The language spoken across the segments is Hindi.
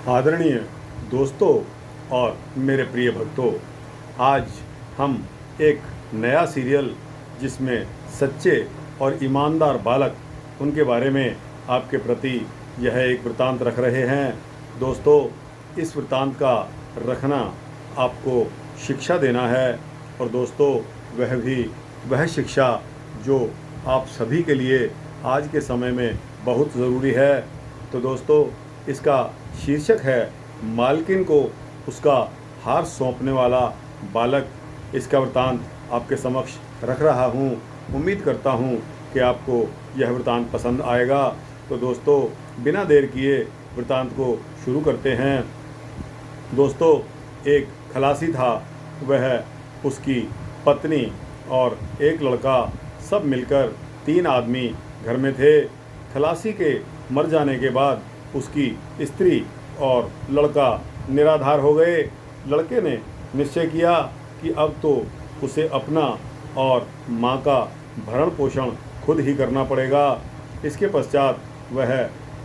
आदरणीय दोस्तों और मेरे प्रिय भक्तों, आज हम एक नया सीरियल जिसमें सच्चे और ईमानदार बालक उनके बारे में आपके प्रति यह एक वृतांत रख रहे हैं। दोस्तों, इस वृतांत का रखना आपको शिक्षा देना है और दोस्तों वह शिक्षा जो आप सभी के लिए आज के समय में बहुत ज़रूरी है। तो दोस्तों, इसका शीर्षक है मालकिन को उसका हार सौंपने वाला बालक। इसका वृतांत आपके समक्ष रख रहा हूँ। उम्मीद करता हूँ कि आपको यह वृतांत पसंद आएगा। तो दोस्तों, बिना देर किए वृतांत को शुरू करते हैं। दोस्तों, एक खलासी था, वह, उसकी पत्नी और एक लड़का, सब मिलकर 3 आदमी घर में थे। खलासी के मर जाने के बाद उसकी स्त्री और लड़का निराधार हो गए। लड़के ने निश्चय किया कि अब तो उसे अपना और माँ का भरण पोषण खुद ही करना पड़ेगा। इसके पश्चात वह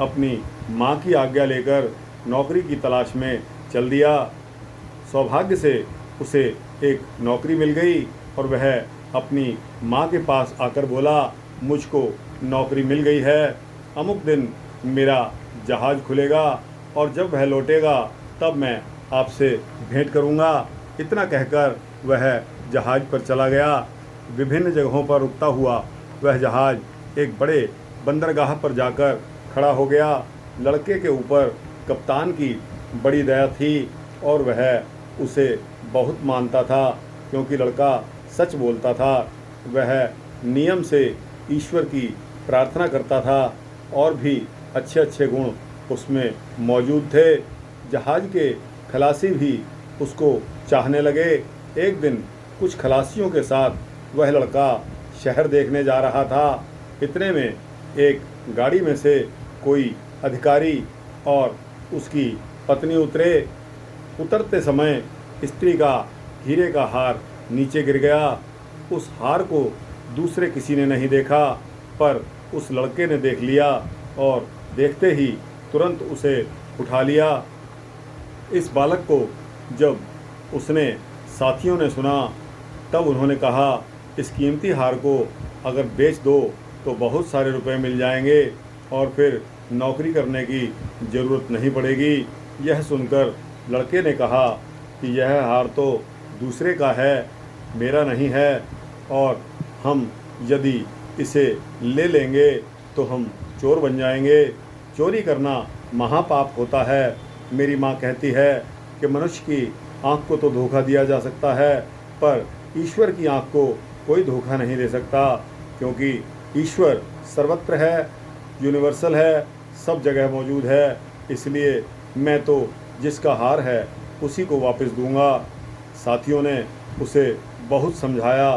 अपनी माँ की आज्ञा लेकर नौकरी की तलाश में चल दिया। सौभाग्य से उसे एक नौकरी मिल गई और वह अपनी माँ के पास आकर बोला, मुझको नौकरी मिल गई है, अमुक दिन मेरा जहाज़ खुलेगा और जब वह लौटेगा तब मैं आपसे भेंट करूंगा। इतना कहकर वह जहाज़ पर चला गया। विभिन्न जगहों पर रुकता हुआ वह जहाज़ एक बड़े बंदरगाह पर जाकर खड़ा हो गया। लड़के के ऊपर कप्तान की बड़ी दया थी और वह उसे बहुत मानता था, क्योंकि लड़का सच बोलता था। वह नियम से ईश्वर की प्रार्थना करता था और भी अच्छे अच्छे गुण उसमें मौजूद थे। जहाज़ के खलासी भी उसको चाहने लगे। एक दिन कुछ खलासियों के साथ वह लड़का शहर देखने जा रहा था। इतने में एक गाड़ी में से कोई अधिकारी और उसकी पत्नी उतरे। उतरते समय स्त्री का हीरे का हार नीचे गिर गया। उस हार को दूसरे किसी ने नहीं देखा, पर उस लड़के ने देख लिया और देखते ही तुरंत उसे उठा लिया। इस बालक को जब उसने साथियों ने सुना तब उन्होंने कहा, इस कीमती हार को अगर बेच दो तो बहुत सारे रुपए मिल जाएंगे और फिर नौकरी करने की ज़रूरत नहीं पड़ेगी। यह सुनकर लड़के ने कहा कि यह हार तो दूसरे का है, मेरा नहीं है, और हम यदि इसे ले लेंगे तो हम चोर बन जाएंगे। चोरी करना महापाप होता है। मेरी माँ कहती है कि मनुष्य की आँख को तो धोखा दिया जा सकता है, पर ईश्वर की आँख को कोई धोखा नहीं दे सकता, क्योंकि ईश्वर सर्वत्र है, यूनिवर्सल है, सब जगह मौजूद है। इसलिए मैं तो जिसका हार है उसी को वापस दूंगा। साथियों ने उसे बहुत समझाया,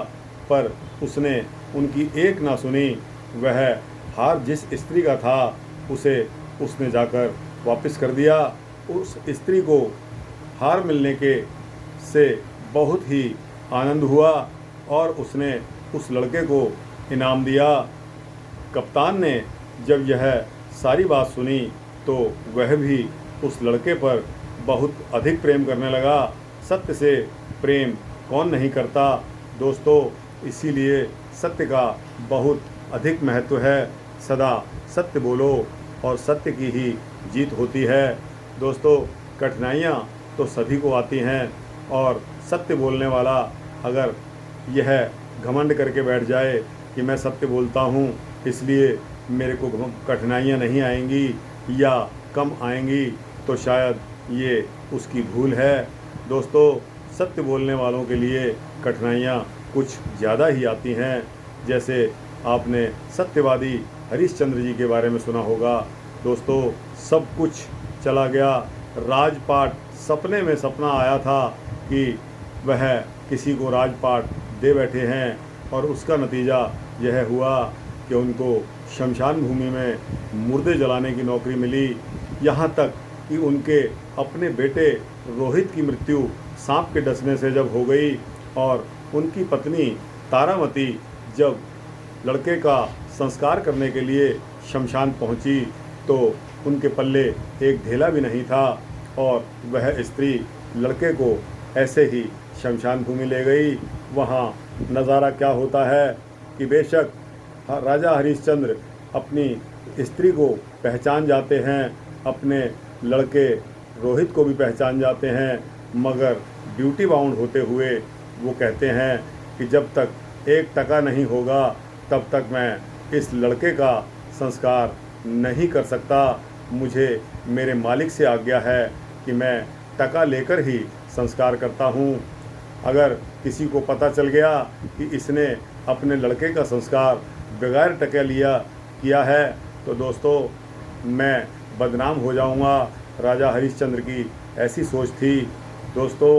पर उसने उनकी एक ना सुनी। वह हार जिस स्त्री का था उसे उसने जाकर वापस कर दिया। उस स्त्री को हार मिलने के से बहुत ही आनंद हुआ और उसने उस लड़के को इनाम दिया। कप्तान ने जब यह सारी बात सुनी तो वह भी उस लड़के पर बहुत अधिक प्रेम करने लगा। सत्य से प्रेम कौन नहीं करता दोस्तों, इसीलिए सत्य का बहुत अधिक महत्व है। सदा सत्य बोलो और सत्य की ही जीत होती है। दोस्तों, कठिनाइयाँ तो सभी को आती हैं और सत्य बोलने वाला अगर यह घमंड करके बैठ जाए कि मैं सत्य बोलता हूँ इसलिए मेरे को कठिनाइयाँ नहीं आएंगी या कम आएंगी, तो शायद ये उसकी भूल है। दोस्तों, सत्य बोलने वालों के लिए कठिनाइयाँ कुछ ज़्यादा ही आती हैं। जैसे आपने सत्यवादी हरिश्चंद्र जी के बारे में सुना होगा। दोस्तों, सब कुछ चला गया, राजपाट सपने में सपना आया था कि वह किसी को राजपाट दे बैठे हैं और उसका नतीजा यह हुआ कि उनको शमशान भूमि में मुर्दे जलाने की नौकरी मिली। यहाँ तक कि उनके अपने बेटे रोहित की मृत्यु सांप के डसने से जब हो गई और उनकी पत्नी तारामती जब लड़के का संस्कार करने के लिए शमशान पहुंची तो उनके पल्ले एक ढेला भी नहीं था। और वह स्त्री लड़के को ऐसे ही शमशान भूमि ले गई। वहाँ नज़ारा क्या होता है कि बेशक राजा हरिश्चंद्र अपनी स्त्री को पहचान जाते हैं, अपने लड़के रोहित को भी पहचान जाते हैं, मगर ड्यूटी बाउंड होते हुए वो कहते हैं कि जब तक 1 टका नहीं होगा तब तक मैं इस लड़के का संस्कार नहीं कर सकता। मुझे मेरे मालिक से आज्ञा है कि मैं टका लेकर ही संस्कार करता हूँ। अगर किसी को पता चल गया कि इसने अपने लड़के का संस्कार बगैर टके किया है तो दोस्तों मैं बदनाम हो जाऊंगा। राजा हरिश्चंद्र की ऐसी सोच थी। दोस्तों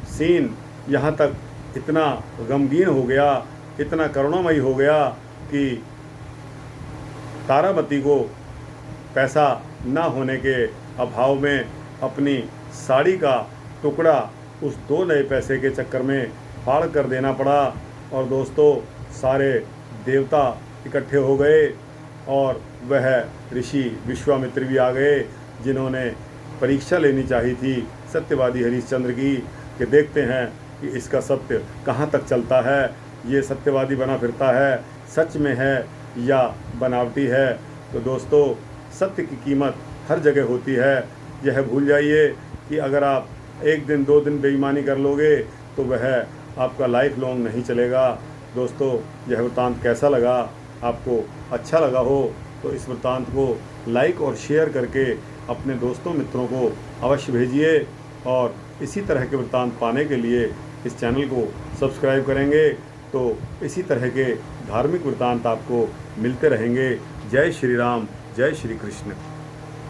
सीन यहाँ तक इतना गमगीन हो गया, इतना करुणामयी हो गया कि तारामती को पैसा ना होने के अभाव में अपनी साड़ी का टुकड़ा उस 2 नए पैसे के चक्कर में फाड़ कर देना पड़ा। और दोस्तों सारे देवता इकट्ठे हो गए और वह ऋषि विश्वामित्र भी आ गए, जिन्होंने परीक्षा लेनी चाहिए थी सत्यवादी हरिश्चंद्र की कि देखते हैं कि इसका सत्य कहाँ तक चलता है, ये सत्यवादी बना फिरता है, सच में है या बनावटी है। तो दोस्तों सत्य की कीमत हर जगह होती है। यह भूल जाइए कि अगर आप 1 दिन 2 दिन बेईमानी कर लोगे तो वह आपका लाइफ लॉन्ग नहीं चलेगा। दोस्तों यह वृत्तांत कैसा लगा, आपको अच्छा लगा हो तो इस वृत्तांत को लाइक और शेयर करके अपने दोस्तों मित्रों को अवश्य भेजिए। और इसी तरह के वृत्तांत पाने के लिए इस चैनल को सब्सक्राइब करेंगे तो इसी तरह के धार्मिक वृत्तांत आपको मिलते रहेंगे। जय श्री राम, जय श्री कृष्ण।